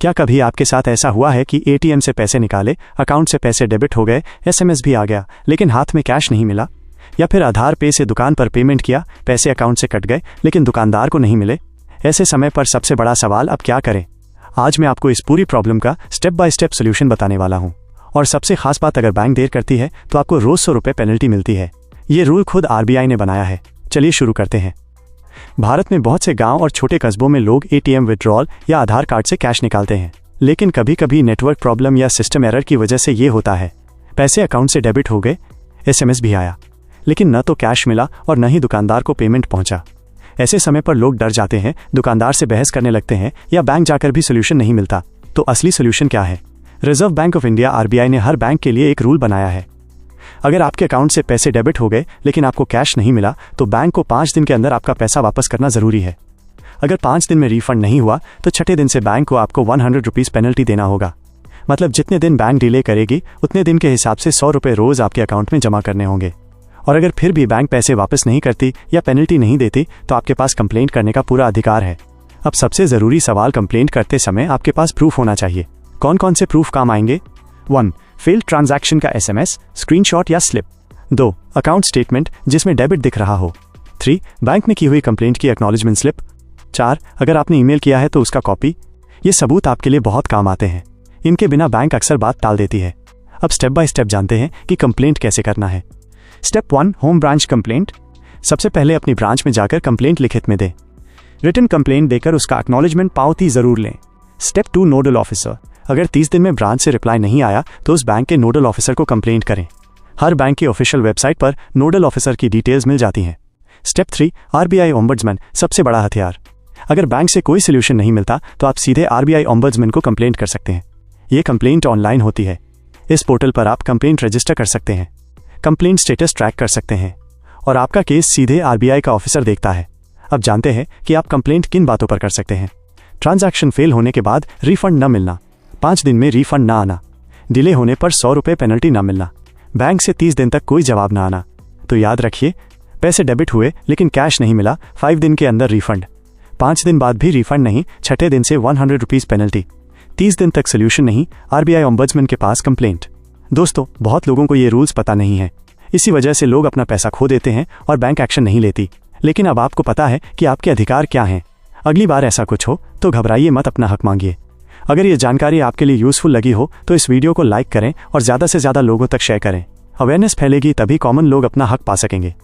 क्या कभी आपके साथ ऐसा हुआ है कि एटीएम से पैसे निकाले, अकाउंट से पैसे डेबिट हो गए, एसएमएस भी आ गया, लेकिन हाथ में कैश नहीं मिला? या फिर आधार पे से दुकान पर पेमेंट किया, पैसे अकाउंट से कट गए लेकिन दुकानदार को नहीं मिले? ऐसे समय पर सबसे बड़ा सवाल, अब क्या करें? आज मैं आपको इस पूरी प्रॉब्लम का स्टेप बाय स्टेप सोल्यूशन बताने वाला हूँ। और सबसे खास बात, अगर बैंक देर करती है तो आपको रोज 100 रुपये पेनल्टी मिलती है। ये रूल खुद आरबीआई ने बनाया है। चलिए शुरू करते हैं। भारत में बहुत से गांव और छोटे कस्बों में लोग एटीएम विड्रॉल या आधार कार्ड से कैश निकालते हैं, लेकिन कभी कभी नेटवर्क प्रॉब्लम या सिस्टम एरर की वजह से ये होता है। पैसे अकाउंट से डेबिट हो गए, एसएमएस भी आया, लेकिन न तो कैश मिला और न ही दुकानदार को पेमेंट पहुंचा। ऐसे समय पर लोग डर जाते हैं, दुकानदार से बहस करने लगते हैं या बैंक जाकर भी सोल्यूशन नहीं मिलता। तो असली सोल्यूशन क्या है? Reserve bank of India RBI ने हर बैंक के लिए एक रूल बनाया है। अगर आपके अकाउंट से पैसे डेबिट हो गए लेकिन आपको कैश नहीं मिला तो बैंक को 5 दिन के अंदर आपका पैसा वापस करना जरूरी है। अगर 5 दिन में रिफंड नहीं हुआ तो छठे दिन से बैंक को आपको 100 रुपीज़ पेनल्टी देना होगा। मतलब जितने दिन बैंक डिले करेगी उतने दिन के हिसाब से 100 रुपये रोज आपके अकाउंट में जमा करने होंगे। और अगर फिर भी बैंक पैसे वापस नहीं करती या पेनल्टी नहीं देती तो आपके पास कंप्लेंट करने का पूरा अधिकार है। अब सबसे ज़रूरी सवाल, कंप्लेंट करते समय आपके पास प्रूफ होना चाहिए। कौन कौन से प्रूफ काम आएंगे? 1. फेल्ड ट्रांजैक्शन का एसएमएस, स्क्रीनशॉट या स्लिप। 2. अकाउंट स्टेटमेंट जिसमें डेबिट दिख रहा हो। 3. बैंक में की हुई कंप्लेंट की एक्नॉलेजमेंट स्लिप। 4. अगर आपने ईमेल किया है तो उसका कॉपी। ये सबूत आपके लिए बहुत काम आते हैं। इनके बिना बैंक अक्सर बात टाल देती है। अब स्टेप बाय स्टेप जानते हैं कि कंप्लेंट कैसे करना है। Step 1, home branch complaint. सबसे पहले अपनी ब्रांच में जाकर कंप्लेंट लिखित में दें। रिटन कंप्लेंट देकर उसका एक्नॉलेजमेंट पावती जरूर लें। Step 2, nodal officer. अगर 30 दिन में ब्रांच से रिप्लाई नहीं आया तो उस बैंक के नोडल ऑफिसर को कंप्लेंट करें। हर बैंक की ऑफिशियल वेबसाइट पर नोडल ऑफिसर की डिटेल्स मिल जाती हैं। स्टेप 3, आरबीआई ओम्बड्समैन, सबसे बड़ा हथियार। अगर बैंक से कोई सोल्यूशन नहीं मिलता तो आप सीधे आरबीआई ओम्बड्समैन को कंप्लेंट कर सकते हैं। ये कंप्लेंट ऑनलाइन होती है। इस पोर्टल पर आप कंप्लेंट रजिस्टर कर सकते हैं, कंप्लेंट स्टेटस ट्रैक कर सकते हैं और आपका केस सीधे आरबीआई का ऑफिसर देखता है। अब जानते हैं कि आप कंप्लेंट किन बातों पर कर सकते हैं। ट्रांजैक्शन फेल होने के बाद रिफंड न मिलना, 5 दिन में रिफंड न आना, डिले होने पर 100 रुपये पेनल्टी न मिलना, बैंक से 30 दिन तक कोई जवाब न आना। तो याद रखिए, पैसे डेबिट हुए लेकिन कैश नहीं मिला, 5 दिन के अंदर रिफंड, 5 दिन बाद भी रिफंड नहीं, छठे दिन से 100 रुपीज़ पेनल्टी, 30 दिन तक सोल्यूशन नहीं, आरबीआई ओम्बड्समैन के पास कंप्लेंट। दोस्तों, बहुत लोगों को ये रूल्स पता नहीं है। इसी वजह से लोग अपना पैसा खो देते हैं और बैंक एक्शन नहीं लेती। लेकिन अब आपको पता है कि आपके अधिकार क्या हैं। अगली बार ऐसा कुछ हो तो घबराइए मत, अपना हक मांगिए। अगर ये जानकारी आपके लिए यूजफुल लगी हो तो इस वीडियो को लाइक करें और ज़्यादा से ज़्यादा लोगों तक शेयर करें। अवेयरनेस फैलेगी तभी कॉमन लोग अपना हक पा सकेंगे।